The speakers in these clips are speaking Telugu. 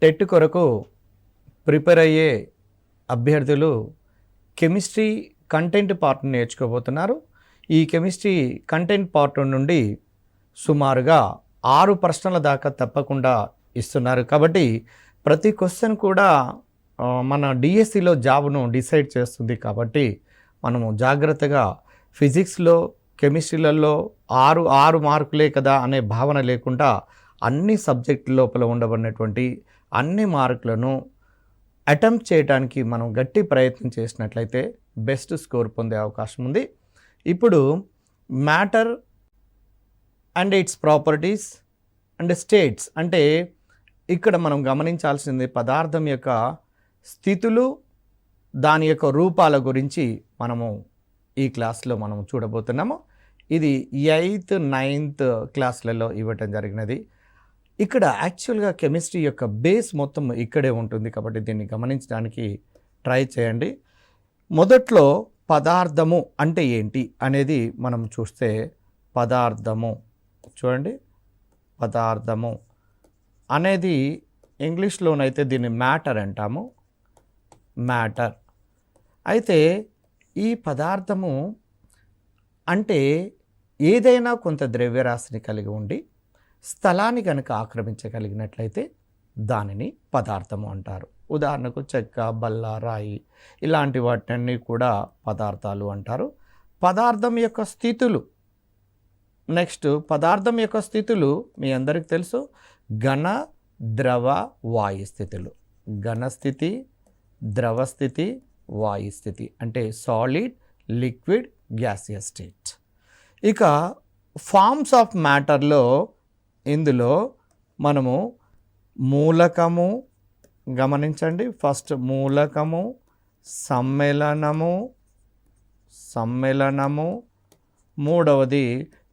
టెట్ కొరకు ప్రిపేర్ అయ్యే అభ్యర్థులు కెమిస్ట్రీ కంటెంట్ పార్ట్ నేర్చుకోబోతున్నారు. ఈ కెమిస్ట్రీ కంటెంట్ పార్ట్ నుండి సుమారుగా 6 ప్రశ్నల దాకా తప్పకుండా ఇస్తున్నారు. కాబట్టి ప్రతి క్వశ్చన్ కూడా మన డిఎస్సిలో జాబ్ను డిసైడ్ చేస్తుంది. కాబట్టి మనము జాగ్రత్తగా ఫిజిక్స్లో కెమిస్ట్రీలలో 6 మార్కులే కదా అనే భావన లేకుండా అన్ని సబ్జెక్టు లోపల ఉండబడినటువంటి అన్ని మార్కులను అటెంప్ట్ చేయడానికి మనం గట్టి ప్రయత్నం చేసినట్లయితే బెస్ట్ స్కోర్ పొందే అవకాశం ఉంది. ఇప్పుడు matter and its properties and states అంటే ఇక్కడ మనం గమనించాల్సింది పదార్థం యొక్క స్థితులు, దాని యొక్క రూపాల గురించి మనము ఈ క్లాస్లో మనం చూడబోతున్నాము. ఇది 8th 9th క్లాసులలో ఇవ్వటం జరిగినది. ఇక్కడ యాక్చువల్గా కెమిస్ట్రీ యొక్క బేస్ మొత్తం ఇక్కడే ఉంటుంది. కాబట్టి దీన్ని గమనించడానికి ట్రై చేయండి. మొదట్లో పదార్థము అంటే ఏంటి అనేది మనం చూస్తే, పదార్థము చూడండి, పదార్థము అనేది ఇంగ్లీష్లోనైతే దీన్ని మ్యాటర్ అంటాము. మ్యాటర్ అయితే ఈ పదార్థము అంటే ఏదైనా కొంత ద్రవ్యరాశిని కలిగి ఉండి స్థలాన్ని కనుక ఆక్రమించగలిగినట్లయితే దానిని పదార్థము అంటారు. ఉదాహరణకు చెక్క, బల్ల, రాయి ఇలాంటి వాటిని కూడా పదార్థాలు అంటారు. పదార్థం యొక్క స్థితులు, నెక్స్ట్ పదార్థం యొక్క స్థితులు మీ అందరికీ తెలుసు, ఘన, ద్రవ, వాయు స్థితులు. ఘన స్థితి, ద్రవ స్థితి, వాయు స్థితి అంటే సాలిడ్, లిక్విడ్, గ్యాసియస్ స్టేట్. ఇక ఫార్మ్స్ ఆఫ్ మ్యాటర్లో ఇందులో మనము మూలకము గమనించండి. ఫస్ట్ మూలకము, సమ్మేళనము, మూడవది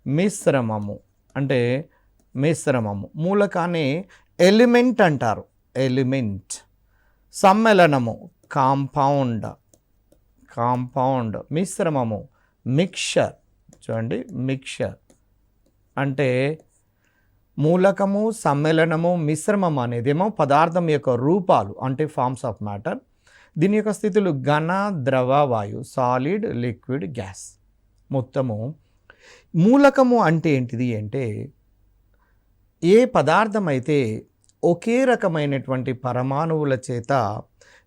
మిశ్రమము. అంటే మిశ్రమము, మూలకాన్ని ఎలిమెంట్ అంటారు, ఎలిమెంట్. సమ్మేళనము కాంపౌండ్, మిశ్రమము మిక్చర్. చూడండి, మిక్చర్ అంటే మూలకము, సమ్మేళనము, మిశ్రమం అనేదేమో పదార్థం యొక్క రూపాలు అంటే ఫార్మ్స్ ఆఫ్ మ్యాటర్. దీని యొక్క స్థితులు ఘన, ద్రవ, వాయు, సాలిడ్, లిక్విడ్, గ్యాస్. మొత్తము మూలకము అంటే ఏంటిది అంటే ఏ పదార్థం అయితే ఒకే రకమైనటువంటి పరమాణువుల చేత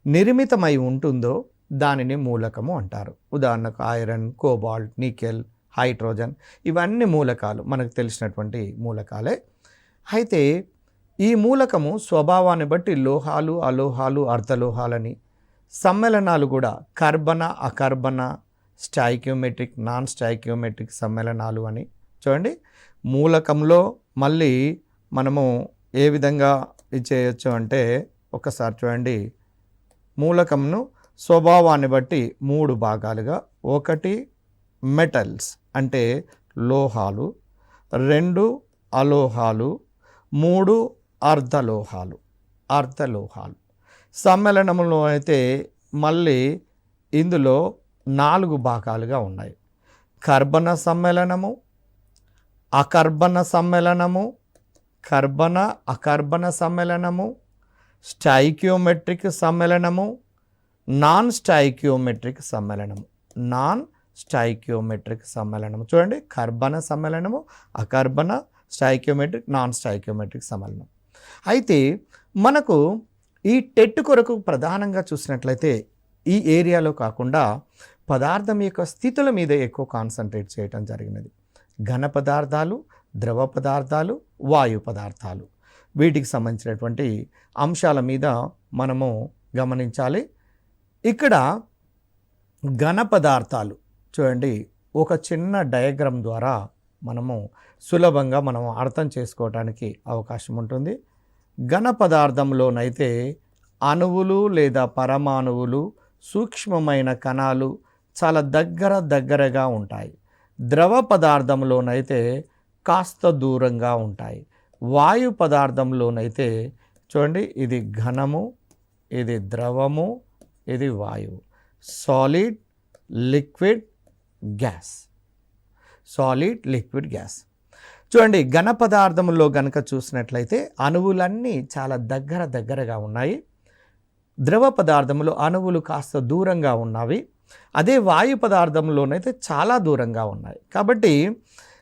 నిర్మితమై ఉంటుందో దానిని మూలకము అంటారు. ఉదాహరణకు ఐరన్, కోబాల్ట్, నికెల్, హైడ్రోజన్ ఇవన్నీ మూలకాలు, మనకు తెలిసినటువంటి మూలకాలే. అయితే ఈ మూలకము స్వభావాన్ని బట్టి లోహాలు, అలోహాలు, అర్ధలోహాలని, సమ్మేళనాలు కూడా కర్బన, అకర్బన, స్టాయికియోమెట్రిక్, నాన్ స్టాయికియోమెట్రిక్ సమ్మేళనాలు అని. చూడండి, మూలకంలో మళ్ళీ మనము ఏ విధంగా చేయొచ్చు అంటే ఒకసారి చూడండి, మూలకంను స్వభావాన్ని బట్టి 3 భాగాలుగా, 1 మెటల్స్ అంటే లోహాలు, 2 అలోహాలు, 3 అర్ధలోహాలు. సమ్మేళనంలో అయితే మళ్ళీ ఇందులో 4 భాగాలుగా ఉన్నాయి. కర్బన సమ్మేళనము, అకర్బన సమ్మేళనము, కర్బన అకర్బన సమ్మేళనము, స్టాయికియోమెట్రిక్ సమ్మేళనము, నాన్ స్టాయికియోమెట్రిక్ సమ్మేళనము. చూడండి, కర్బన సమ్మేళనము, అకర్బన, స్టాయికియోమెట్రిక్, నాన్ స్టాయికియోమెట్రిక్ సమ్మేళనం. అయితే మనకు ఈ టెట్ కొరకు ప్రధానంగా చూసినట్లయితే ఈ ఏరియాలో కాకుండా పదార్థం యొక్క స్థితుల మీద ఎక్కువ కాన్సన్ట్రేట్ చేయటం జరిగినది. ఘన పదార్థాలు, ద్రవ పదార్థాలు, వాయు పదార్థాలు, వీటికి సంబంధించినటువంటి అంశాల మీద మనము గమనించాలి. ఇక్కడ ఘన పదార్థాలు చూడండి, ఒక చిన్న డయాగ్రామ్ ద్వారా మనము సులభంగా మనం అర్థం చేసుకోవడానికి అవకాశం ఉంటుంది. ఘన పదార్థంలోనైతే అణువులు లేదా పరమాణువులు, సూక్ష్మమైన కణాలు చాలా దగ్గరగా ఉంటాయి. ద్రవ పదార్థంలోనైతే కాస్త దూరంగా ఉంటాయి. వాయు పదార్థంలోనైతే చూడండి, ఇది ఘనము, ఇది ద్రవము, ఇది వాయువు. Solid, liquid, gas. చూడండి, ఘన పదార్థముల్లో గనక చూసినట్లయితే అణువులన్నీ చాలా దగ్గరగా ఉన్నాయి. ద్రవ పదార్థములో అణువులు కాస్త దూరంగా ఉన్నవి. అదే వాయు పదార్థంలోనైతే చాలా దూరంగా ఉన్నాయి. కాబట్టి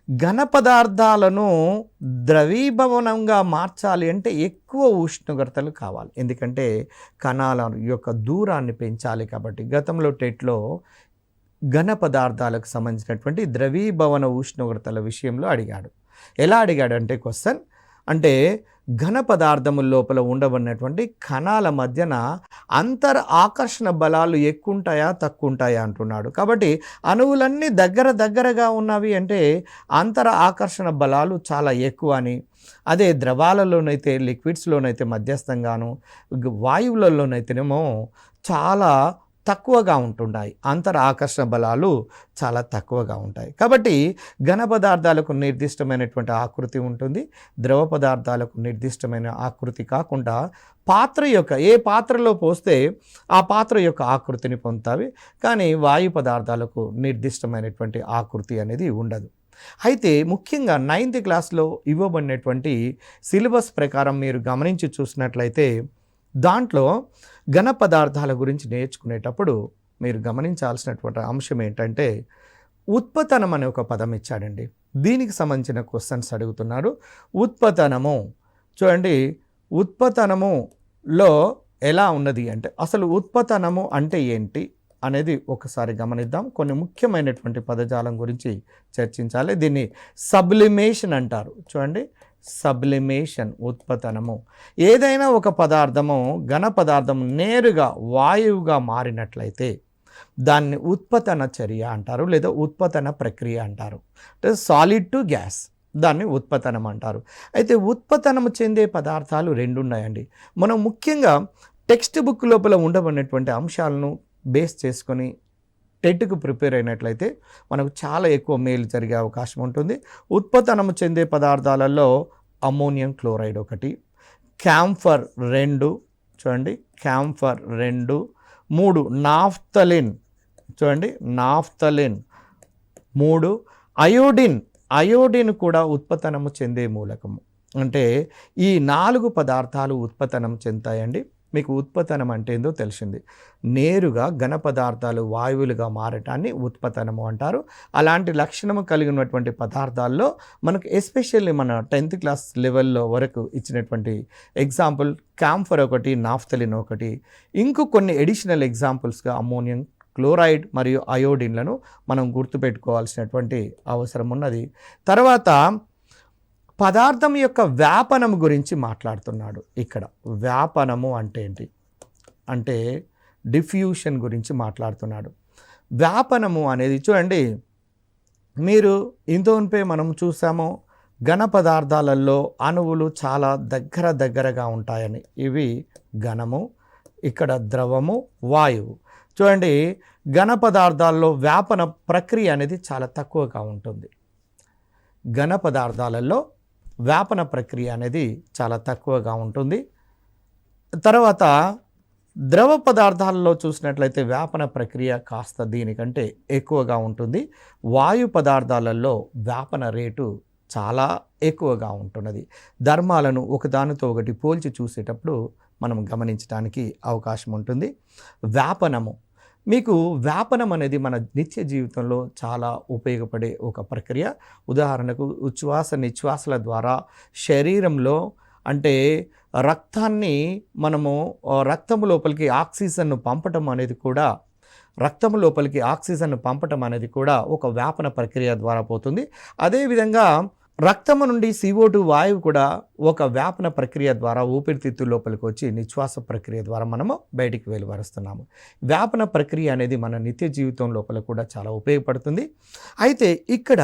ఘన పదార్థాలను ద్రవీభవనంగా మార్చాలి అంటే ఎక్కువ ఉష్ణోగ్రతలు కావాలి. ఎందుకంటే కణాల యొక్క దూరాన్ని పెంచాలి. కాబట్టి గతంలో టెట్లో ఘన పదార్థాలకు సంబంధించినటువంటి ద్రవీభవన ఉష్ణోగ్రతల విషయంలో అడిగాడు. ఎలా అడిగాడంటే క్వశ్చన్ అంటే ఘన పదార్థముల లోపల ఉండబడినటువంటి కణాల మధ్యన అంతర్ ఆకర్షణ బలాలు ఎక్కువ ఉంటాయా తక్కువ ఉంటాయా అంటున్నాడు. కాబట్టి అణువులన్నీ దగ్గరగా ఉన్నవి అంటే అంతర ఆకర్షణ బలాలు చాలా ఎక్కువ అని, అదే ద్రవాలలోనైతే లిక్విడ్స్లోనైతే మధ్యస్థంగాను, వాయువులలోనైతేనేమో చాలా తక్కువగా ఉంటున్నాయి. అంతర ఆకర్షణ బలాలు చాలా తక్కువగా ఉంటాయి. కాబట్టి ఘన పదార్థాలకు నిర్దిష్టమైనటువంటి ఆకృతి ఉంటుంది. ద్రవ పదార్థాలకు నిర్దిష్టమైన ఆకృతి కాకుండా పాత్ర యొక్క ఏ పాత్రలో పోస్తే ఆ పాత్ర యొక్క ఆకృతిని పొందుతాయి. కానీ వాయు పదార్థాలకు నిర్దిష్టమైనటువంటి ఆకృతి అనేది ఉండదు. అయితే ముఖ్యంగా 9th క్లాస్లో ఇవ్వబడినటువంటి సిలబస్ ప్రకారం మీరు గమనించి చూసినట్లయితే దాంట్లో ఘన పదార్థాల గురించి నేర్చుకునేటప్పుడు మీరు గమనించాల్సినటువంటి అంశం ఏంటంటే ఉత్పతనం అనే ఒక పదం ఇచ్చాడండి. దీనికి సంబంధించిన క్వశ్చన్స్ అడుగుతున్నారు. ఉత్పతనము చూడండి, ఉత్పతనములో ఎలా ఉన్నది అంటే అసలు ఉత్పతనము అంటే ఏంటి అనేది ఒకసారి గమనిద్దాం. కొన్ని ముఖ్యమైనటువంటి పదజాలం గురించి చర్చించాలి. దీన్ని సబ్లిమేషన్ అంటారు. చూడండి, సబ్లిమేషన్ ఉత్పతనము. ఏదైనా ఒక పదార్థము ఘన పదార్థం నేరుగా వాయువుగా మారినట్లయితే దాన్ని ఉత్పతన చర్య అంటారు, లేదా ఉత్పతన ప్రక్రియ అంటారు. అంటే సాలిడ్ టు గ్యాస్, దాన్ని ఉత్పతనం అంటారు. అయితే ఉత్పతనము చెందే పదార్థాలు రెండు ఉన్నాయండి. మనం ముఖ్యంగా టెక్స్ట్ బుక్ లోపల ఉండబడినటువంటి అంశాలను బేస్ చేసుకొని టెట్కు ప్రిపేర్ అయినట్లయితే మనకు చాలా ఎక్కువ మేలు జరిగే అవకాశం ఉంటుంది. ఉత్పతనము చెందే పదార్థాలలో అమ్మోనియం క్లోరైడ్ ఒకటి, క్యాంఫర్ 2, చూడండి క్యాంఫర్ 2, 3 నాఫ్థలిన్, చూడండి నాఫ్థలిన్ 3, అయోడిన్ కూడా ఉత్పతనము చెందే మూలకము. అంటే ఈ 4 పదార్థాలు ఉత్పతనం చెందుతాయండి. మీకు ఉత్పతనం అంటే ఏందో తెలిసింది. నేరుగా ఘన పదార్థాలు వాయువులుగా మారటాన్ని ఉత్పతనము అంటారు. అలాంటి లక్షణము కలిగినటువంటి పదార్థాల్లో మనకు ఎస్పెషల్లీ మన 10th క్లాస్ లెవెల్లో వరకు ఇచ్చినటువంటి ఎగ్జాంపుల్ క్యాంఫర్ ఒకటి, నాఫ్థలిన్ ఒకటి, ఇంకో కొన్ని ఎడిషనల్ ఎగ్జాంపుల్స్గా అమ్మోనియం క్లోరైడ్ మరియు అయోడిన్లను మనం గుర్తుపెట్టుకోవాల్సినటువంటి అవసరం ఉన్నది. తర్వాత పదార్థం యొక్క వ్యాపనము గురించి మాట్లాడుతున్నాడు. ఇక్కడ వ్యాపనము అంటే ఏంటి అంటే డిఫ్యూషన్ గురించి మాట్లాడుతున్నాడు. వ్యాపనము అనేది చూడండి, మీరు ఇంతోనిపై మనం చూసాము ఘన పదార్థాలలో అణువులు చాలా దగ్గరగా ఉంటాయని. ఇవి ఘనము, ఇక్కడ ద్రవము, వాయువు. చూడండి, ఘన పదార్థాల్లో వ్యాపన ప్రక్రియ అనేది చాలా తక్కువగా ఉంటుంది. ఘన పదార్థాలలో వ్యాపన ప్రక్రియ అనేది చాలా తక్కువగా ఉంటుంది. తర్వాత ద్రవ పదార్థాలలో చూసినట్లయితే వ్యాపన ప్రక్రియ కాస్త దీనికంటే ఎక్కువగా ఉంటుంది. వాయు పదార్థాలలో వ్యాపన రేటు చాలా ఎక్కువగా ఉంటున్నది. ధర్మాలను ఒకదానితో ఒకటి పోల్చి చూసేటప్పుడు మనం గమనించడానికి అవకాశం ఉంటుంది. వ్యాపనము, మీకు వ్యాపనం అనేది మన నిత్య జీవితంలో చాలా ఉపయోగపడే ఒక ప్రక్రియ. ఉదాహరణకు ఉచ్ఛ్వాస నిశ్వాసల ద్వారా శరీరంలో అంటే రక్తాన్ని మనము రక్తము లోపలికి ఆక్సిజన్ను పంపటం అనేది కూడా ఒక వ్యాపన ప్రక్రియ ద్వారా పోతుంది. అదేవిధంగా రక్తము నుండి CO2 వాయువు కూడా ఒక వ్యాపన ప్రక్రియ ద్వారా ఊపిరితిత్తుల లోపలికి వచ్చి నిశ్వాస ప్రక్రియ ద్వారా మనము బయటికి వెలువరుస్తున్నాము. వ్యాపన ప్రక్రియ అనేది మన నిత్య జీవితం లోపల కూడా చాలా ఉపయోగపడుతుంది. అయితే ఇక్కడ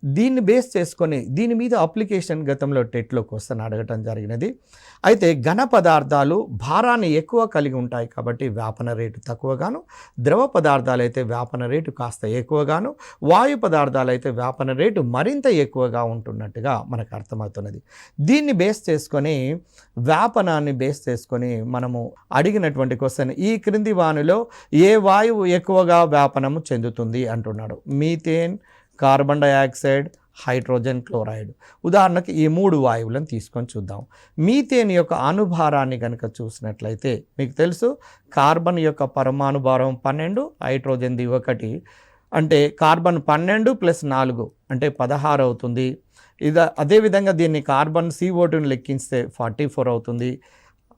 దీన్ని బేస్ చేసుకొని దీని మీద అప్లికేషన్ గతంలో టెట్లో క్వశ్చన్ అడగటం జరిగినది. అయితే ఘన పదార్థాలు భారాన్ని ఎక్కువ కలిగి ఉంటాయి కాబట్టి వ్యాపన రేటు తక్కువగాను, ద్రవ పదార్థాలు అయితే వ్యాపన రేటు కాస్త ఎక్కువగాను, వాయు పదార్థాలు అయితే వ్యాపన రేటు మరింత ఎక్కువగా ఉంటున్నట్టుగా మనకు అర్థమవుతున్నది. దీన్ని బేస్ చేసుకొని వ్యాపనాన్ని బేస్ చేసుకొని మనము అడిగినటువంటి క్వశ్చన్, ఈ క్రింది వానిలో ఏ వాయువు ఎక్కువగా వ్యాపనము చెందుతుంది అంటున్నాడు. Methane, carbon dioxide, hydrogen chloride. ఉదాహరణకు ఈ 3 వాయువులను తీసుకొని చూద్దాం. మీథేన్ యొక్క అణుభారాన్ని కనుక చూసినట్లయితే మీకు తెలుసు కార్బన్ యొక్క పరమాణు భారం 12, హైడ్రోజన్ది 1, అంటే కార్బన్ 12 + 4 అంటే 16 అవుతుంది. అదేవిధంగా దీన్ని కార్బన్ CO2ని లెక్కిస్తే 44 అవుతుంది.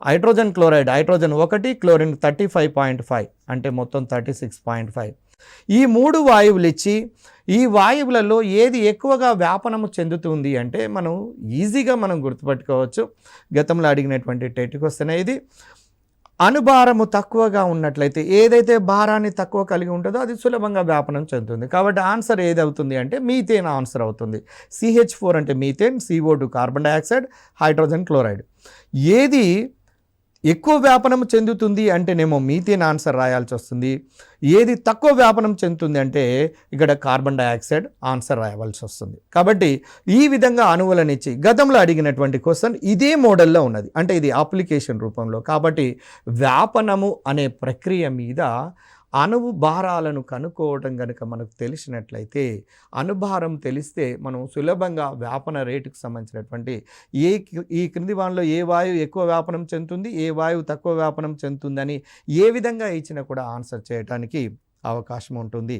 హైడ్రోజన్ క్లోరైడ్, హైడ్రోజన్ 1, క్లోరిన్ 35.5 అంటే మొత్తం 36.5. ఈ 3 వాయువులు ఇచ్చి ఈ వాయువులలో ఏది ఎక్కువగా వ్యాపనము చెందుతుంది అంటే మనం ఈజీగా గుర్తుపెట్టుకోవచ్చు. గతంలో అడిగినటువంటి టెట్ క్వశ్చన్ ఇది. అణుభారము తక్కువగా ఉన్నట్లయితే ఏదైతే భారాన్ని తక్కువ కలిగి ఉంటుందో అది సులభంగా వ్యాపనం చెందుతుంది. కాబట్టి ఆన్సర్ ఏది అవుతుంది అంటే మీథేన్ ఆన్సర్ అవుతుంది. CH4 అంటే methane, CO2 carbon dioxide, hydrogen chloride. ఏది ఎక్కువ వ్యాపనం చెందుతుంది అంటేనేమో మీథేన్ ఆన్సర్ రాయాల్సి వస్తుంది. ఏది తక్కువ వ్యాపనం చెందుతుంది అంటే ఇక్కడ కార్బన్ డయాక్సైడ్ ఆన్సర్ రాయవలసి వస్తుంది. కాబట్టి ఈ విధంగా అణువులను ఇచ్చి గతంలో అడిగినటువంటి క్వశ్చన్ ఇదే మోడల్లో ఉన్నది, అంటే ఇది అప్లికేషన్ రూపంలో. కాబట్టి వ్యాపనము అనే ప్రక్రియ మీద అణువు భారాలను కనుక్కోవటం కనుక మనకు తెలిసినట్లయితే, అణుభారం తెలిస్తే మనం సులభంగా వ్యాపన రేటుకు సంబంధించినటువంటి ఈ క్రింది వానిలో ఏ వాయువు ఎక్కువ వ్యాపనం చెందుతుంది, ఏ వాయువు తక్కువ వ్యాపనం చెందుతుందని ఏ విధంగా ఇచ్చినా కూడా ఆన్సర్ చేయడానికి అవకాశం ఉంటుంది.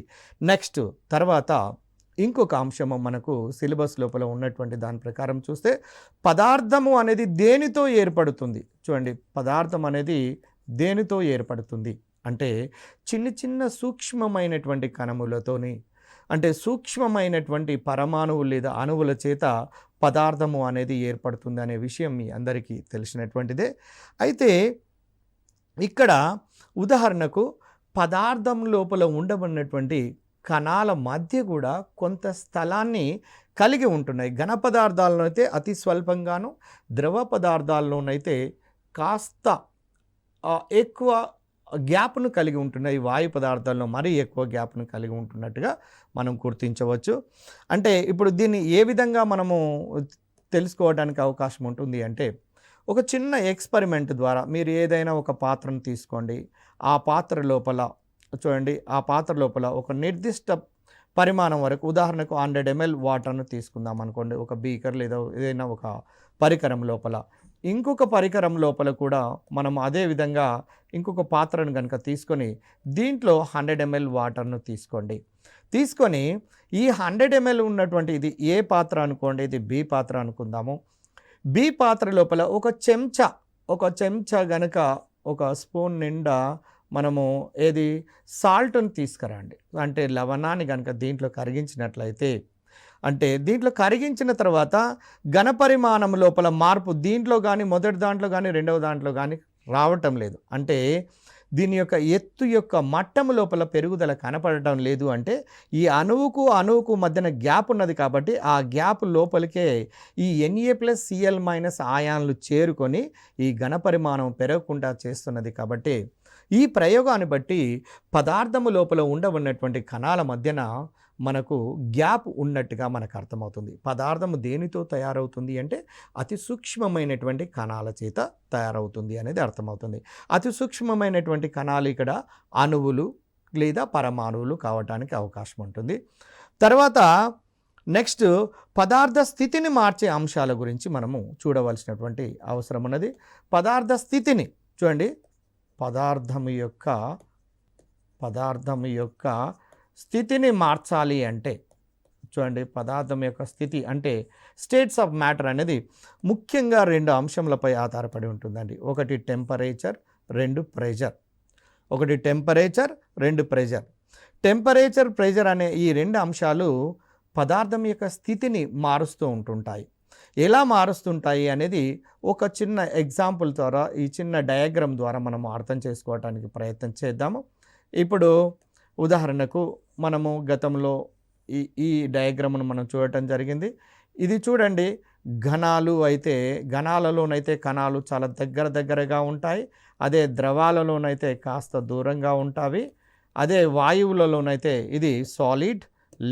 నెక్స్ట్ తర్వాత ఇంకొక అంశము మనకు సిలబస్ లోపల ఉన్నటువంటి దాని ప్రకారం చూస్తే పదార్థము అనేది దేనితో ఏర్పడుతుంది. చూడండి, పదార్థం అనేది దేనితో ఏర్పడుతుంది అంటే చిన్న చిన్న సూక్ష్మమైనటువంటి కణములతోని, అంటే సూక్ష్మమైనటువంటి పరమాణువులు లేదా అణువుల చేత పదార్థము అనేది ఏర్పడుతుంది అనే విషయం మీ అందరికీ తెలిసినటువంటిదే. అయితే ఇక్కడ ఉదాహరణకు పదార్థం లోపల ఉండబడినటువంటి కణాల మధ్య కూడా కొంత స్థలాన్ని కలిగి ఉంటున్నాయి. ఘన పదార్థాలను అయితే అతి స్వల్పంగాను, ద్రవ పదార్థాల్లోనైతే కాస్త ఎక్కువ గ్యాప్ను కలిగి ఉంటున్నాయి. వాయు పదార్థాల్లో మరీ ఎక్కువ గ్యాప్ను కలిగి ఉంటున్నట్టుగా మనం గుర్తించవచ్చు. అంటే ఇప్పుడు దీన్ని ఏ విధంగా మనము తెలుసుకోవడానికి అవకాశం ఉంటుంది అంటే, ఒక చిన్న ఎక్స్పెరిమెంట్ ద్వారా మీరు ఏదైనా ఒక పాత్రను తీసుకోండి. ఆ పాత్ర లోపల చూడండి, ఆ పాత్ర లోపల ఒక నిర్దిష్ట పరిమాణం వరకు, ఉదాహరణకు 100 ml వాటర్ను తీసుకుందాం అనుకోండి, ఒక బీకర్ లేదా ఏదైనా ఒక పరికరం లోపల. ఇంకొక పరికరం లోపల కూడా మనం అదే విధంగా ఇంకొక పాత్రను కనుక తీసుకొని దీంట్లో 100 ml వాటర్ను తీసుకొని ఈ 100 ml ఉన్నటువంటి ఇది ఏ పాత్ర అనుకోండి, ఇది బి పాత్ర అనుకుందాము. బి పాత్ర లోపల ఒక చెంచా గనక ఒక స్పూన్ నిండా మనము ఏది సాల్ట్ను తీసుకురండి, అంటే లవణాన్ని కనుక దీంట్లో కరిగించినట్లయితే, అంటే దీంట్లో కరిగించిన తర్వాత ఘనపరిమాణం లోపల మార్పు దీంట్లో కానీ మొదటి దాంట్లో కానీ రెండవ దాంట్లో కానీ రావటం లేదు. అంటే దీని యొక్క ఎత్తు యొక్క మట్టం లోపల పెరుగుదల కనపడటం లేదు. అంటే ఈ అణువుకు మధ్యన గ్యాప్ ఉన్నది కాబట్టి ఆ గ్యాప్ లోపలికే ఈ Na+Cl- ఆయాన్లు చేరుకొని ఈ ఘనపరిమాణం పెరగకుండా చేస్తున్నది. కాబట్టి ఈ ప్రయోగాన్ని బట్టి పదార్థము లోపల ఉండబడినటువంటి కణాల మధ్యన మనకు గ్యాప్ ఉన్నట్టుగా మనకు అర్థమవుతుంది. పదార్థము దేనితో తయారవుతుంది అంటే అతి సూక్ష్మమైనటువంటి కణాల చేత తయారవుతుంది అనేది అర్థమవుతుంది. అతి సూక్ష్మమైనటువంటి కణాలు ఇక్కడ అణువులు లేదా పరమాణువులు కావడానికి అవకాశం ఉంటుంది. తర్వాత నెక్స్ట్ పదార్థ స్థితిని మార్చే అంశాల గురించి మనము చూడవలసినటువంటి అవసరం ఉన్నది. పదార్థ స్థితిని చూడండి, పదార్థం యొక్క స్థితిని మార్చాలి అంటే చూడండి, పదార్థం యొక్క స్థితి అంటే స్టేట్స్ ఆఫ్ మ్యాటర్ అనేది ముఖ్యంగా 2 అంశములపై ఆధారపడి ఉంటుందండి. ఒకటి టెంపరేచర్, 2 ప్రెషర్. టెంపరేచర్, ప్రెషర్ అనే ఈ 2 అంశాలు పదార్థం యొక్క స్థితిని మారుస్తూ ఉంటుంటాయి. ఎలా మారుస్తుంటాయి అనేది ఒక చిన్న ఎగ్జాంపుల్ ద్వారా, ఈ చిన్న డయాగ్రామ్ ద్వారా మనము అర్థం చేసుకోవడానికి ప్రయత్నం చేద్దాము. ఇప్పుడు ఉదాహరణకు మనము గతంలో ఈ డయాగ్రామ్ను మనం చూడటం జరిగింది. ఇది చూడండి, ఘనాలలోనైతే కణాలు చాలా దగ్గరగా ఉంటాయి. అదే ద్రవాలలోనైతే కాస్త దూరంగా ఉంటాయి. అదే వాయువులలోనైతే ఇది సాలిడ్,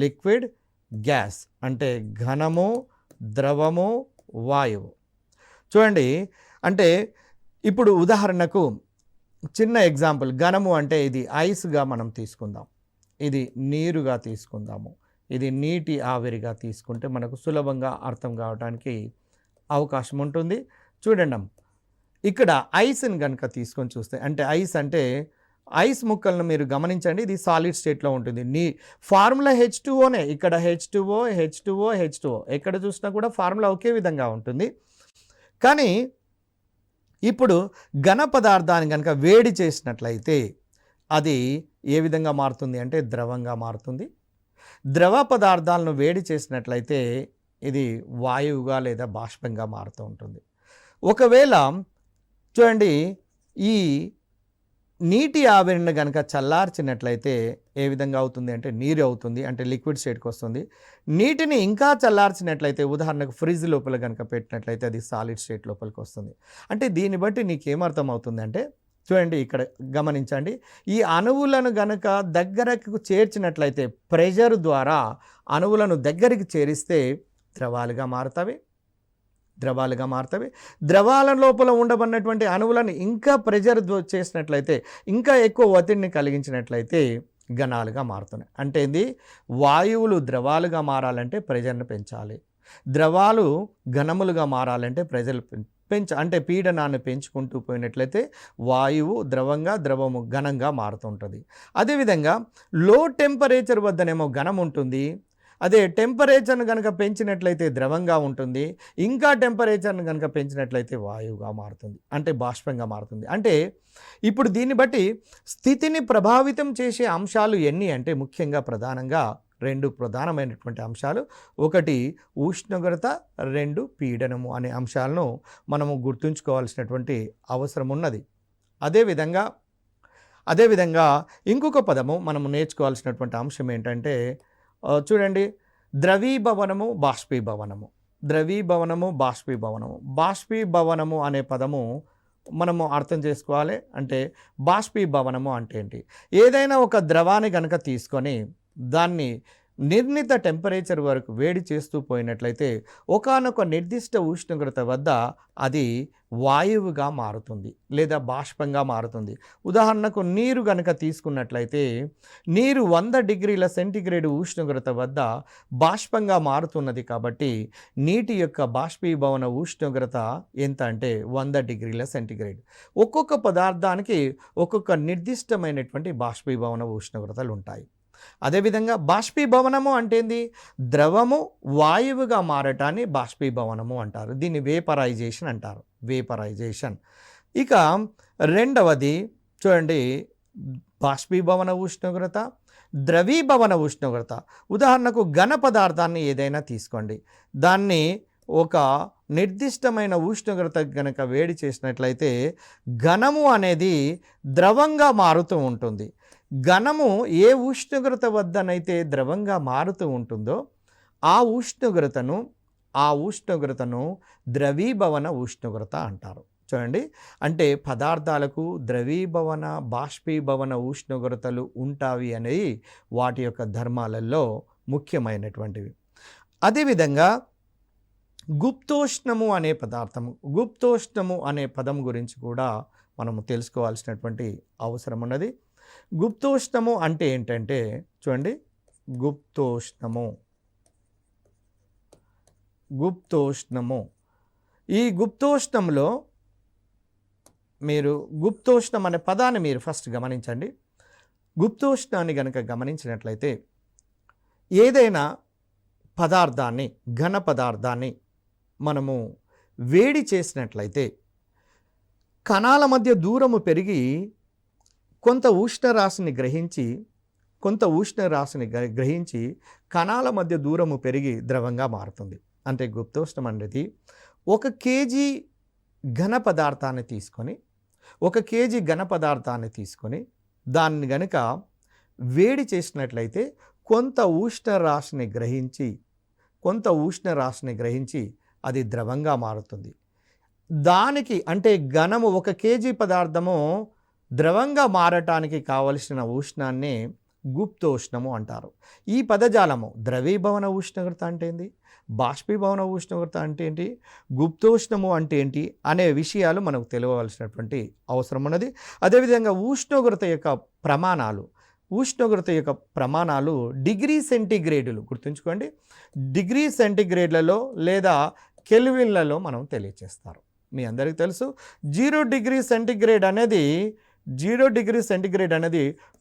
లిక్విడ్, గ్యాస్ అంటే ఘనము, ద్రవము, వాయువు. చూడండి, అంటే ఇప్పుడు ఉదాహరణకు చిన్న ఎగ్జాంపుల్, ఘనము అంటే ఇది ఐస్గా మనం తీసుకుందాం, ఇది నీరుగా తీసుకుందాము, ఇది నీటి ఆవిరిగా తీసుకుంటే మనకు సులభంగా అర్థం కావడానికి అవకాశం ఉంటుంది. చూడండి ఇక్కడ ఐస్ని కనుక తీసుకొని చూస్తే, అంటే ఐస్ అంటే ఐస్ ముక్కలను మీరు గమనించండి, ఇది సాలిడ్ స్టేట్లో ఉంటుంది. ఫార్ములా H2Oనే, ఇక్కడ H2O ఎక్కడ చూసినా కూడా ఫార్ములా ఒకే విధంగా ఉంటుంది. కానీ ఇప్పుడు ఘన పదార్థాన్ని కనుక వేడి చేసినట్లయితే అది ఏ విధంగా మారుతుంది అంటే ద్రవంగా మారుతుంది. ద్రవ పదార్థాలను వేడి చేసినట్లయితే ఇది వాయువుగా లేదా బాష్పంగా మారుతూ ఉంటుంది. ఒకవేళ చూడండి, ఈ నీటి ఆవిరిని కనుక చల్లార్చినట్లయితే ఏ విధంగా అవుతుంది అంటే నీరు అవుతుంది, అంటే లిక్విడ్ స్టేట్కి వస్తుంది. నీటిని ఇంకా చల్లార్చినట్లయితే, ఉదాహరణకు ఫ్రిడ్జ్ లోపల కనుక పెట్టినట్లయితే అది సాలిడ్ స్టేట్ లోపలికి వస్తుంది. అంటే దీన్ని బట్టి నీకేమర్థం అవుతుంది అంటే, చూడండి ఇక్కడ గమనించండి, ఈ అణువులను గనక దగ్గరకు చేర్చినట్లయితే, ప్రెషర్ ద్వారా అణువులను దగ్గరికి చేరిస్తే ద్రవాలుగా మారుతాయి. ద్రవాల లోపల ఉండబడినటువంటి అణువులను ఇంకా ప్రెషర్ చేసినట్లయితే, ఇంకా ఎక్కువ ఒత్తిడిని కలిగించినట్లయితే ఘనాలుగా మారుతున్నాయి. అంటే ఇది వాయువులు ద్రవాలుగా మారాలంటే ప్రెషర్ని పెంచాలి, ద్రవాలు ఘనములుగా మారాలంటే ప్రెషర్ అంటే పీడనాన్ని పెంచుకుంటూ పోయినట్లయితే వాయువు ద్రవము ఘనంగా మారుతుంటుంది. అదేవిధంగా లో టెంపరేచర్ వద్దనేమో ఘనం ఉంటుంది, అదే టెంపరేచర్ను కనుక పెంచినట్లయితే ద్రవంగా ఉంటుంది, ఇంకా టెంపరేచర్ను కనుక పెంచినట్లయితే వాయువుగా మారుతుంది, అంటే బాష్పంగా మారుతుంది. అంటే ఇప్పుడు దీన్ని బట్టి స్థితిని ప్రభావితం చేసే అంశాలు ఎన్ని అంటే ముఖ్యంగా ప్రధానంగా 2 ప్రధానమైనటువంటి అంశాలు, ఒకటి ఉష్ణోగ్రత, 2 పీడనము అనే అంశాలను మనము గుర్తుంచుకోవాల్సినటువంటి అవసరం ఉన్నది. అదేవిధంగా ఇంకొక పదము మనము నేర్చుకోవాల్సినటువంటి అంశం ఏంటంటే, చూడండి, ద్రవీభవనము, బాష్పీభవనము అనే పదము మనము అర్థం చేసుకోవాలి. అంటే బాష్పీభవనము అంటే ఏంటి? ఏదైనా ఒక ద్రవాన్ని కనుక తీసుకొని దాన్ని నిర్ణీత టెంపరేచర్ వరకు వేడి చేస్తూ పోయినట్లయితే ఒకానొక నిర్దిష్ట ఉష్ణోగ్రత వద్ద అది వాయువుగా మారుతుంది లేదా బాష్పంగా మారుతుంది. ఉదాహరణకు నీరు కనుక తీసుకున్నట్లయితే నీరు 100 డిగ్రీల సెంటీగ్రేడ్ ఉష్ణోగ్రత వద్ద బాష్పంగా మారుతున్నది. కాబట్టి నీటి యొక్క బాష్పీభవన ఉష్ణోగ్రత ఎంత అంటే 100 డిగ్రీల సెంటీగ్రేడ్. ఒక్కొక్క పదార్థానికి ఒక్కొక్క నిర్దిష్టమైనటువంటి బాష్పీభవన ఉష్ణోగ్రతలు ఉంటాయి. అదేవిధంగా బాష్పీభవనము అంటే ఏంది? ద్రవము వాయువుగా మారటాన్ని బాష్పీభవనము అంటారు. దీన్ని వేపరైజేషన్ అంటారు, వేపరైజేషన్. ఇక రెండవది చూడండి, బాష్పీభవన ఉష్ణోగ్రత, ద్రవీభవన ఉష్ణోగ్రత. ఉదాహరణకు ఘన పదార్థాన్ని ఏదైనా తీసుకోండి, దాన్ని ఒక నిర్దిష్టమైన ఉష్ణోగ్రత కనుక వేడి చేసినట్లయితే ఘనము అనేది ద్రవంగా మారుతూ ఉంటుంది. ఘనము ఏ ఉష్ణోగ్రత వద్దనైతే ద్రవంగా మారుతూ ఉంటుందో ఆ ఉష్ణోగ్రతను ద్రవీభవన ఉష్ణోగ్రత అంటారు. చూడండి, అంటే పదార్థాలకు ద్రవీభవన, బాష్పీభవన ఉష్ణోగ్రతలు ఉంటాయి అనేవి వాటి యొక్క ధర్మాలలో ముఖ్యమైనటువంటివి. అదేవిధంగా గుప్తోష్ణము అనే పదం గురించి కూడా మనము తెలుసుకోవాల్సినటువంటి అవసరం ఉన్నది. గుప్తోష్ణము అంటే ఏంటంటే, చూడండి, గుప్తోష్ణము ఈ గుప్తోష్ణంలో మీరు గుప్తోష్ణం అనే పదాన్ని మీరు ఫస్ట్ గమనించండి. గుప్తోష్ణాన్ని కనుక గమనించినట్లయితే ఏదైనా పదార్థాన్ని, ఘన పదార్థాన్ని మనము వేడి చేసినట్లయితే కణాల మధ్య దూరము పెరిగి కొంత ఉష్ణరాశిని గ్రహించి కణాల మధ్య దూరము పెరిగి ద్రవంగా మారుతుంది. అంటే గుప్తోష్ణం అనేది 1 కేజీ ఘన పదార్థాన్ని తీసుకొని దాన్ని గనుక వేడి చేసినట్లయితే కొంత ఉష్ణరాశిని గ్రహించి అది ద్రవంగా మారుతుంది. దానికి అంటే ఘనము 1 కేజీ పదార్థము ద్రవంగా మారటానికి కావలసిన ఉష్ణాన్ని గుప్తోష్ణము అంటారు. ఈ పదజాలము ద్రవీభవన ఉష్ణోగ్రత అంటే ఏంటి, బాష్పీభవన ఉష్ణోగ్రత అంటే ఏంటి, గుప్తోష్ణము అంటే ఏంటి అనే విషయాలు మనకు తెలియవలసినటువంటి అవసరం ఉన్నది. అదేవిధంగా ఉష్ణోగ్రత యొక్క ప్రమాణాలు, ఉష్ణోగ్రత యొక్క ప్రమాణాలు డిగ్రీ సెంటీగ్రేడులు గుర్తుంచుకోండి, డిగ్రీ సెంటీగ్రేడ్లలో లేదా కెల్విన్లలో మనం తెలియచేస్తారు. మీ అందరికీ తెలుసు 0 డిగ్రీ సెంటీగ్రేడ్ అనేది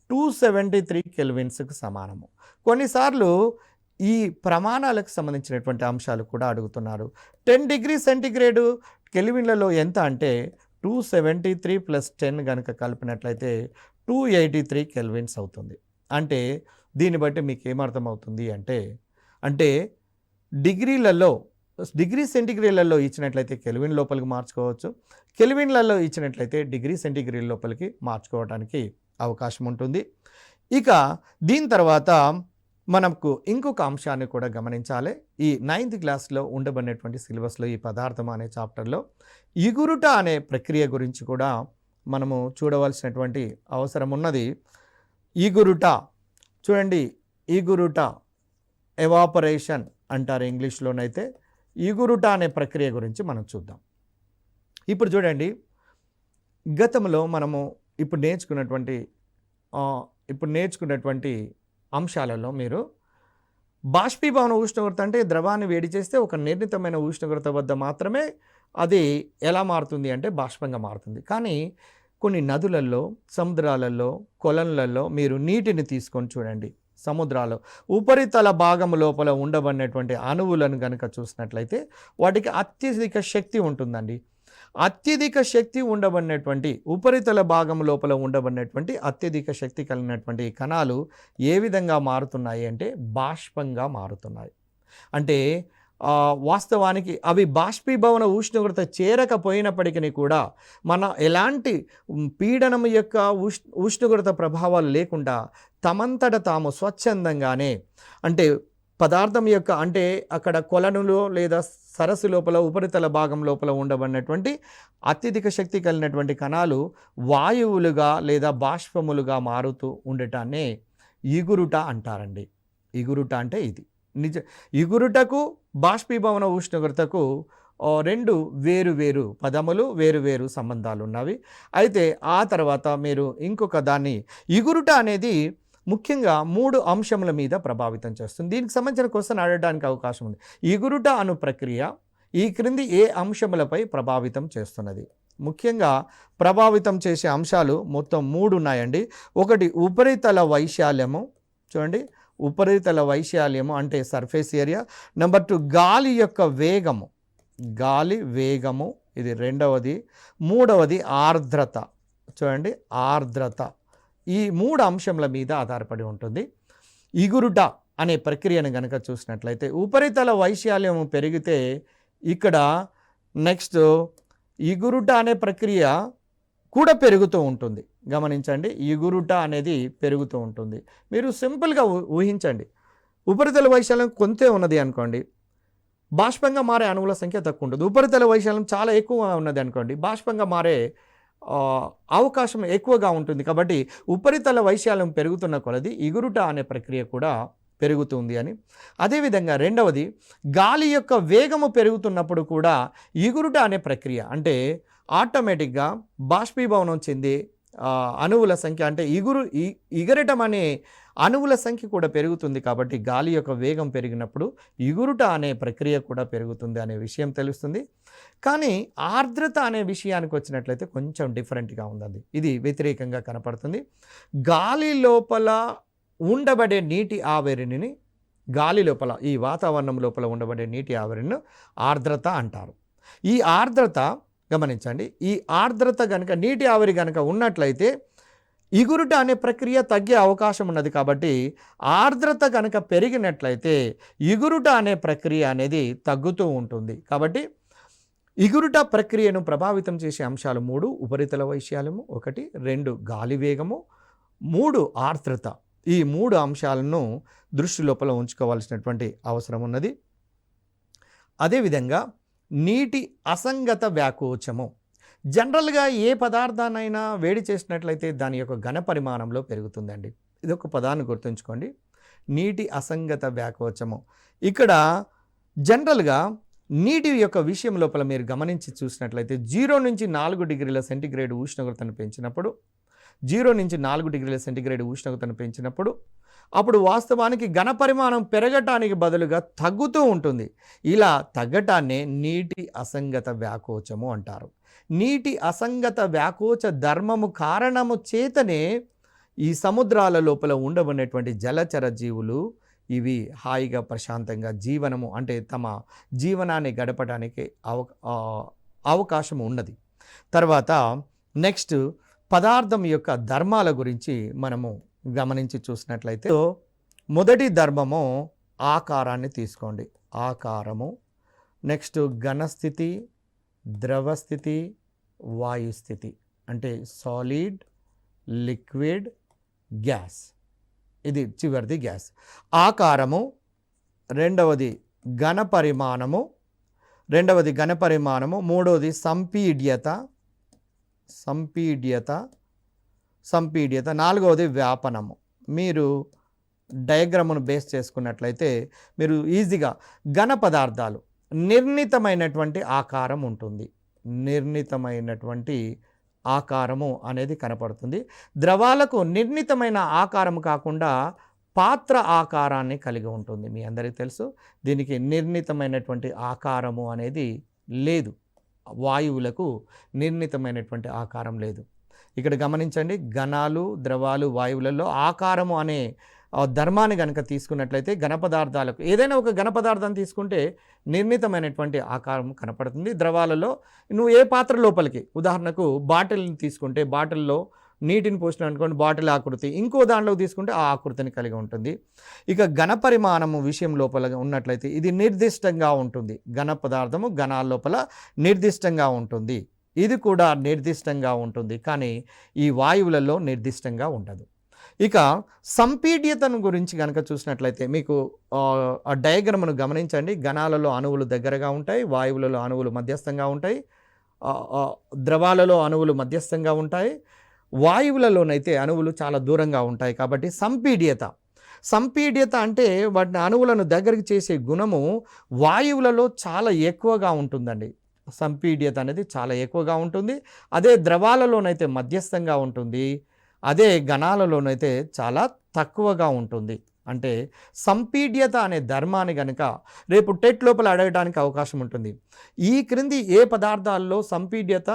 273 కెల్విన్స్కి సమానము. కొన్నిసార్లు ఈ ప్రమాణాలకు సంబంధించినటువంటి అంశాలు కూడా అడుగుతున్నారు. 10 డిగ్రీ సెంటీగ్రేడు కెల్విన్లలో ఎంత అంటే 273 + 10 కనుక కలిపినట్లయితే 283 కెల్విన్స్ అవుతుంది. అంటే దీన్ని బట్టి మీకు ఏమర్థమవుతుంది అంటే డిగ్రీ సెంటీగ్రేడ్లలో ఇచ్చినట్లయితే కెల్విన్ లోపలికి మార్చుకోవచ్చు, కెల్విన్లలో ఇచ్చినట్లయితే డిగ్రీ సెంటీగ్రేడ్ లోపలికి మార్చుకోవడానికి అవకాశం ఉంటుంది. ఇక దీని తర్వాత మనకు ఇంకొక అంశాన్ని కూడా గమనించాలి. ఈ 9th క్లాస్లో ఉండబడినటువంటి సిలబస్లో ఈ పదార్థం అనే చాప్టర్లో ఇగురుట అనే ప్రక్రియ గురించి కూడా మనము చూడవలసినటువంటి అవసరం ఉన్నది. ఇగురుట చూడండి, ఇగురుట ఎవాపరేషన్ అంటారు ఇంగ్లీష్లోనైతే. ఇగురుట అనే ప్రక్రియ గురించి మనం చూద్దాం. ఇప్పుడు చూడండి, గతంలో మనము ఇప్పుడు నేర్చుకున్నటువంటి అంశాలలో మీరు బాష్పీభవన ఉష్ణోగ్రత అంటే ద్రవాన్ని వేడి చేస్తే ఒక నిర్ణీతమైన ఉష్ణోగ్రత వద్ద మాత్రమే అది ఎలా మారుతుంది అంటే బాష్పంగా మారుతుంది. కానీ కొన్ని నదులలో, సముద్రాలలో, కొలనులలో మీరు నీటిని తీసుకొని చూడండి. సముద్రాలు ఉపరితల భాగం లోపల ఉండబడినటువంటి అణువులను కనుక చూసినట్లయితే వాటికి అత్యధిక శక్తి ఉంటుందండి. అత్యధిక శక్తి ఉండబడినటువంటి ఉపరితల భాగం లోపల ఉండబడినటువంటి అత్యధిక శక్తి కలిగినటువంటి కణాలు ఏ విధంగా మారుతున్నాయి అంటే బాష్పంగా మారుతున్నాయి. అంటే వాస్తవానికి అవి బాష్పీభవన ఉష్ణోగ్రత చేరకపోయినప్పటికీ కూడా మన ఎలాంటి పీడనం యొక్క ఉష్ణోగ్రత ప్రభావాలు లేకుండా తమంతట తాము స్వచ్ఛందంగానే, అంటే పదార్థం యొక్క అంటే అక్కడ కొలనులో లేదా సరస్సు లోపల ఉపరితల భాగం లోపల ఉండబడినటువంటి అత్యధిక శక్తి కలిగినటువంటి కణాలు వాయువులుగా లేదా బాష్పములుగా మారుతూ ఉండటాన్నే ఇగురుట అంటారండి. ఇగురుట అంటే ఇది ఇగురుటకు బాష్పీభవన ఉష్ణోగ్రతకు రెండు వేరు పదములు, వేరు సంబంధాలు ఉన్నవి. అయితే ఆ తర్వాత మీరు ఇంకొక దాన్ని ఇగురుట అనేది ముఖ్యంగా 3 అంశముల మీద ప్రభావితం చేస్తుంది. దీనికి సంబంధించిన క్వశ్చన్ అడగడానికి అవకాశం ఉంది. ఇగురుట అను ప్రక్రియ ఈ క్రింది ఏ అంశములపై ప్రభావితం చేస్తున్నది? ముఖ్యంగా ప్రభావితం చేసే అంశాలు మొత్తం 3 ఉన్నాయండి. ఒకటి ఉపరితల వైశాల్యము, చూడండి ఉపరితల వైశాల్యము అంటే సర్ఫేస్ ఏరియా. నెంబర్ 2 గాలి యొక్క వేగము, గాలి వేగము ఇది రెండవది. మూడవది ఆర్ద్రత, చూడండి ఆర్ద్రత. ఈ 3 అంశముల మీద ఆధారపడి ఉంటుంది. ఇగురుట అనే ప్రక్రియను కనుక చూసినట్లయితే ఉపరితల వైశాల్యము పెరిగితే ఇక్కడ నెక్స్ట్ ఇగురుట అనే ప్రక్రియ కూడా పెరుగుతూ ఉంటుంది. గమనించండి, ఇగురుట అనేది పెరుగుతూ ఉంటుంది. మీరు సింపుల్గా ఊహించండి, ఉపరితల వైశాల్యం కొంతే ఉన్నది అనుకోండి, బాష్పంగా మారే అణువుల సంఖ్య తక్కువ ఉంటుంది. ఉపరితల వైశాల్యం చాలా ఎక్కువ ఉన్నది అనుకోండి, బాష్పంగా మారే అవకాశం ఎక్కువగా ఉంటుంది. కాబట్టి ఉపరితల వైశాల్యం పెరుగుతున్న కొలది ఇగురుట అనే ప్రక్రియ కూడా పెరుగుతుంది అని. అదేవిధంగా రెండవది గాలి యొక్క వేగము పెరుగుతున్నప్పుడు కూడా ఇగురుట అనే ప్రక్రియ అంటే ఆటోమేటిక్గా బాష్పీభవనం చెందే అణువుల సంఖ్య అంటే ఎగరటం అనే అణువుల సంఖ్య కూడా పెరుగుతుంది. కాబట్టి గాలి యొక్క వేగం పెరిగినప్పుడు ఇగురుట అనే ప్రక్రియ కూడా పెరుగుతుంది అనే విషయం తెలుస్తుంది. కానీ ఆర్ద్రత అనే విషయానికి వచ్చినట్లయితే కొంచెం డిఫరెంట్గా ఉందండి. ఇది వ్యతిరేకంగా కనపడుతుంది. గాలి లోపల ఉండబడే నీటి ఆవిరిని, గాలి లోపల ఈ వాతావరణం లోపల ఉండబడే నీటి ఆవిరిని ఆర్ద్రత అంటారు. ఈ ఆర్ద్రత గమనించండి, ఈ ఆర్ద్రత కనుక నీటి ఆవిరి కనుక ఉన్నట్లయితే ఇగురుట అనే ప్రక్రియ తగ్గే అవకాశం ఉన్నది. కాబట్టి ఆర్ద్రత కనుక పెరిగినట్లయితే ఇగురుట అనే ప్రక్రియ అనేది తగ్గుతూ ఉంటుంది. కాబట్టి ఇగురుట ప్రక్రియను ప్రభావితం చేసే అంశాలు 3: ఉపరితల వైశాల్యము 1, 2 గాలి వేగము, 3 ఆర్ద్రత. ఈ 3 అంశాలను దృష్టి లోపల ఉంచుకోవాల్సినటువంటి అవసరం ఉన్నది. అదేవిధంగా నీటి అసంగత వ్యాకోచము. జనరల్గా ఏ పదార్థాన్నైనా వేడి చేసినట్లయితే దాని యొక్క ఘన పరిమాణంలో పెరుగుతుందండి. ఇది ఒక పదాన్ని గుర్తుంచుకోండి, నీటి అసంగత వ్యాకోచము. ఇక్కడ జనరల్గా నీటి యొక్క విషయం లోపల మీరు గమనించి చూసినట్లయితే 0 నుంచి 4 డిగ్రీల సెంటీగ్రేడ్ ఉష్ణోగ్రతను పెంచినప్పుడు 0 నుంచి 4 డిగ్రీల సెంటీగ్రేడ్ ఉష్ణోగ్రతను పెంచినప్పుడు అప్పుడు వాస్తవానికి ఘన పరిమాణం పెరగటానికి బదులుగా తగ్గుతూ ఉంటుంది. ఇలా తగ్గటాన్నే నీటి అసంగత వ్యాకోచము అంటారు. నీటి అసంగత వ్యాకోచ ధర్మము కారణము చేతనే ఈ సముద్రాల లోపల ఉండబడినటువంటి జలచర జీవులు ఇవి హాయిగా ప్రశాంతంగా జీవనము అంటే తమ జీవనాన్ని గడపడానికి అవకాశం ఉన్నది. తర్వాత నెక్స్ట్ పదార్థం యొక్క ధర్మాల గురించి మనము గమనించి చూసినట్లయితే మొదటి ధర్మము ఆకారాన్ని తీసుకోండి. ఆకారము, నెక్స్ట్ ఘనస్థితి, ద్రవస్థితి, వాయుస్థితి అంటే సాలిడ్, లిక్విడ్, గ్యాస్. ఇది చివరిది గ్యాస్. ఆకారము, రెండవది ఘన పరిమాణము, మూడవది సంపీడ్యత, నాలుగవది వ్యాపనము. మీరు డయాగ్రామ్ను బేస్ చేసుకున్నట్లయితే మీరు ఈజీగా ఘన పదార్థాలు నిర్ణీతమైనటువంటి ఆకారం ఉంటుంది. నిర్ణీతమైనటువంటి ఆకారము అనేది కనపడుతుంది. ద్రవాలకు నిర్ణీతమైన ఆకారం కాకుండా పాత్ర ఆకారాన్ని కలిగి ఉంటుంది. మీ అందరికీ తెలుసు, దీనికి నిర్ణీతమైనటువంటి ఆకారము అనేది లేదు. వాయువులకు నిర్ణీతమైనటువంటి ఆకారం లేదు. ఇక్కడ గమనించండి, ఘనాలు, ద్రవాలు, వాయువులలో ఆకారము అనే ధర్మాన్ని కనుక తీసుకున్నట్లయితే ఘన పదార్థాలకు ఏదైనా ఒక ఘన పదార్థాన్ని తీసుకుంటే నిర్ణీతమైనటువంటి ఆకారం కనపడుతుంది. ద్రవాలలో నువ్వు ఏ పాత్ర లోపలికి, ఉదాహరణకు బాటిల్ని తీసుకుంటే బాటిల్లో నీటిని పోసిన అనుకోండి, బాటిల్ ఆకృతి, ఇంకో దాంట్లో తీసుకుంటే ఆ ఆకృతిని కలిగి ఉంటుంది. ఇక ఘన పరిమాణము విషయం లోపల ఉన్నట్లయితే ఇది నిర్దిష్టంగా ఉంటుంది. ఘన పదార్థము ఘనాల లోపల నిర్దిష్టంగా ఉంటుంది. ఇది కూడా నిర్దిష్టంగా ఉంటుంది, కానీ ఈ వాయువులలో నిర్దిష్టంగా ఉండదు. ఇక సంపీడ్యతను గురించి కనుక చూసినట్లయితే మీకు ఆ డయాగ్రామ్ను గమనించండి. ఘనాలలో అణువులు దగ్గరగా ఉంటాయి, వాయువులలో అణువులు మధ్యస్థంగా ఉంటాయి, ద్రవాలలో అణువులు మధ్యస్థంగా ఉంటాయి, వాయువులలోనైతే అణువులు చాలా దూరంగా ఉంటాయి. కాబట్టి సంపీడ్యత అంటే వాటిని అణువులను దగ్గరికి చేసే గుణము వాయువులలో చాలా ఎక్కువగా ఉంటుందండి. సంపీడ్యత అనేది చాలా ఎక్కువగా ఉంటుంది. అదే ద్రవాలలోనైతే మధ్యస్థంగా ఉంటుంది, అదే ఘనాలలోనైతే చాలా తక్కువగా ఉంటుంది. అంటే సంపీడ్యత అనే ధర్మాన్ని కనుక రేపు టెట్ లోపల అడగడానికి అవకాశం ఉంటుంది. ఈ క్రింది ఏ పదార్థాల్లో సంపీడ్యత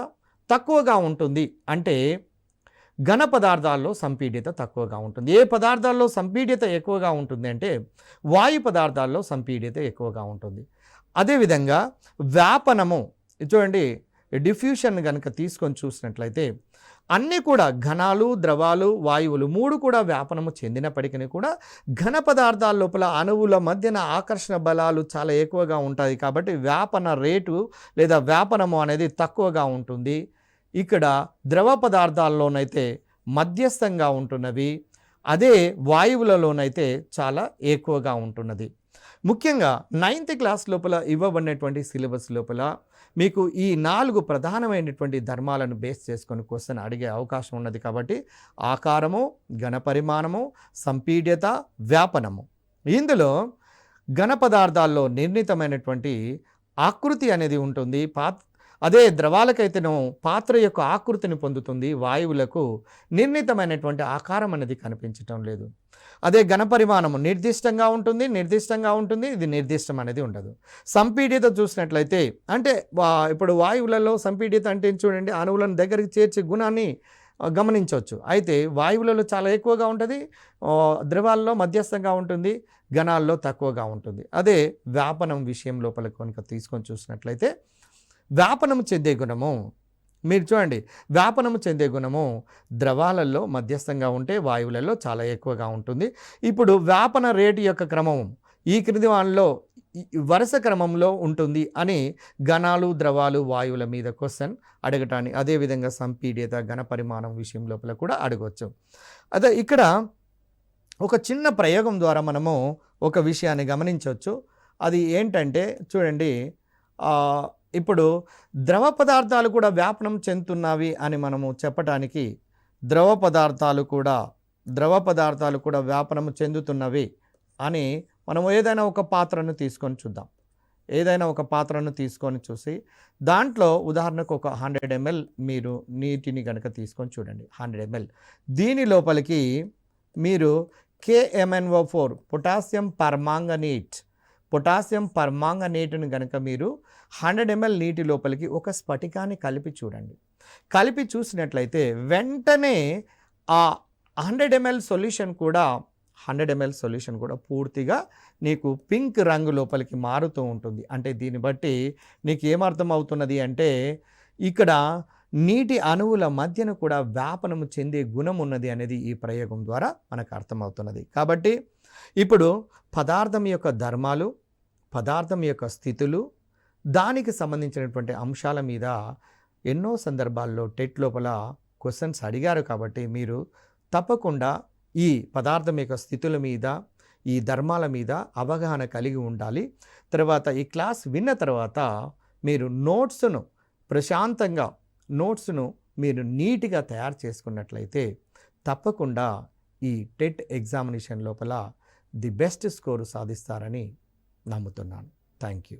తక్కువగా ఉంటుంది అంటే ఘన పదార్థాల్లో సంపీడ్యత తక్కువగా ఉంటుంది. ఏ పదార్థాల్లో సంపీడ్యత ఎక్కువగా ఉంటుంది అంటే వాయు పదార్థాల్లో సంపీడ్యత ఎక్కువగా ఉంటుంది. అదేవిధంగా వ్యాపనము చూడండి, డిఫ్యూషన్ కనుక తీసుకొని చూసినట్లయితే అన్నీ కూడా ఘనాలు, ద్రవాలు, వాయువులు మూడు కూడా వ్యాపనము చెందినప్పటికీ కూడా ఘన పదార్థాల లోపల అణువుల మధ్యన ఆకర్షణ బలాలు చాలా ఎక్కువగా ఉంటాయి. కాబట్టి వ్యాపన రేటు లేదా వ్యాపనము అనేది తక్కువగా ఉంటుంది. ఇక్కడ ద్రవ పదార్థాల్లోనైతే మధ్యస్థంగా ఉంటున్నవి, అదే వాయువులలోనైతే చాలా ఎక్కువగా ఉంటున్నది. ముఖ్యంగా 9th క్లాస్ లోపల ఇవ్వబడినటువంటి సిలబస్ లోపల మీకు ఈ 4 ప్రధానమైనటువంటి ధర్మాలను బేస్ చేసుకొని క్వశ్చన్ అడిగే అవకాశం ఉన్నది. కాబట్టి ఆకారము, ఘన పరిమాణము, సంపీడ్యత, వ్యాపనము. ఇందులో ఘన పదార్థాల్లో నిర్ణీతమైనటువంటి ఆకృతి అనేది ఉంటుంది. అదే ద్రవాలకైతేనో పాత్ర యొక్క ఆకృతిని పొందుతుంది. వాయువులకు నిర్ణీతమైనటువంటి ఆకారం అనేది కనిపించటం లేదు. అదే ఘన పరిమాణము నిర్దిష్టంగా ఉంటుంది, ఇది నిర్దిష్టం అనేది ఉండదు. సంపీడ్యత చూసినట్లయితే అంటే ఇప్పుడు వాయువులలో సంపీడ్యత అంటే చూడండి, అణువులను దగ్గరికి చేర్చే గుణాన్ని గమనించవచ్చు. అయితే వాయువులలో చాలా ఎక్కువగా ఉంటుంది, ద్రవాల్లో మధ్యస్థంగా ఉంటుంది, ఘనాల్లో తక్కువగా ఉంటుంది. అదే వ్యాపనం విషయం లోపల కనుక తీసుకొని చూసినట్లయితే వ్యాపనము చెందే గుణము మీరు చూడండి, వ్యాపనము చెందే గుణము ద్రవాలలో మధ్యస్థంగా ఉంటే వాయువులలో చాలా ఎక్కువగా ఉంటుంది. ఇప్పుడు వ్యాపన రేటు యొక్క క్రమం ఈ క్రింది వాళ్ళలో వరుస క్రమంలో ఉంటుంది అని ఘనాలు, ద్రవాలు, వాయువుల మీద క్వశ్చన్ అడగటాన్ని, అదేవిధంగా సంపీడ్యత, ఘన పరిమాణం విషయం లోపల కూడా అడగవచ్చు. అదే ఇక్కడ ఒక చిన్న ప్రయోగం ద్వారా మనము ఒక విషయాన్ని గమనించవచ్చు. అది ఏంటంటే చూడండి, ఇప్పుడు ద్రవ పదార్థాలు కూడా వ్యాపనం చెందుతున్నవి అని మనము చెప్పటానికి ద్రవ పదార్థాలు కూడా వ్యాపనము చెందుతున్నవి అని మనము ఏదైనా ఒక పాత్రను తీసుకొని చూద్దాం. ఏదైనా ఒక పాత్రను తీసుకొని చూసి దాంట్లో ఉదాహరణకు ఒక 100 ml మీరు నీటిని కనుక తీసుకొని చూడండి, 100 ml. దీని లోపలికి మీరు KMnO4 పొటాషియం పర్మాంగనేట్ను కనుక మీరు 100 ml నీటి లోపలికి ఒక స్ఫటికాన్ని కలిపి చూడండి. కలిపి చూసినట్లయితే వెంటనే ఆ 100 ml సొల్యూషన్ కూడా పూర్తిగా నీకు పింక్ రంగు లోపలికి మారుతూ ఉంటుంది. అంటే దీన్ని బట్టి నీకు ఏమర్థం అవుతున్నది అంటే ఇక్కడ నీటి అణువుల మధ్యన కూడా వ్యాపనము చెందే గుణం ఉన్నది అనేది ఈ ప్రయోగం ద్వారా మనకు అర్థమవుతున్నది. కాబట్టి ఇప్పుడు పదార్థం యొక్క ధర్మాలు, పదార్థం యొక్క స్థితులు, దానికి సంబంధించినటువంటి అంశాల మీద ఎన్నో సందర్భాల్లో టెట్ లోపల క్వశ్చన్స్ అడిగారు. కాబట్టి మీరు తప్పకుండా ఈ పదార్థం యొక్క స్థితుల మీద, ఈ ధర్మాల మీద అవగాహన కలిగి ఉండాలి. తర్వాత ఈ క్లాస్ విన్న తర్వాత మీరు నోట్స్ను మీరు నీట్గా తయారు చేసుకున్నట్లయితే తప్పకుండా ఈ టెట్ ఎగ్జామినేషన్ లోపల ది బెస్ట్ స్కోరు సాధిస్తారని నమ్ముతున్నాను. Thank you.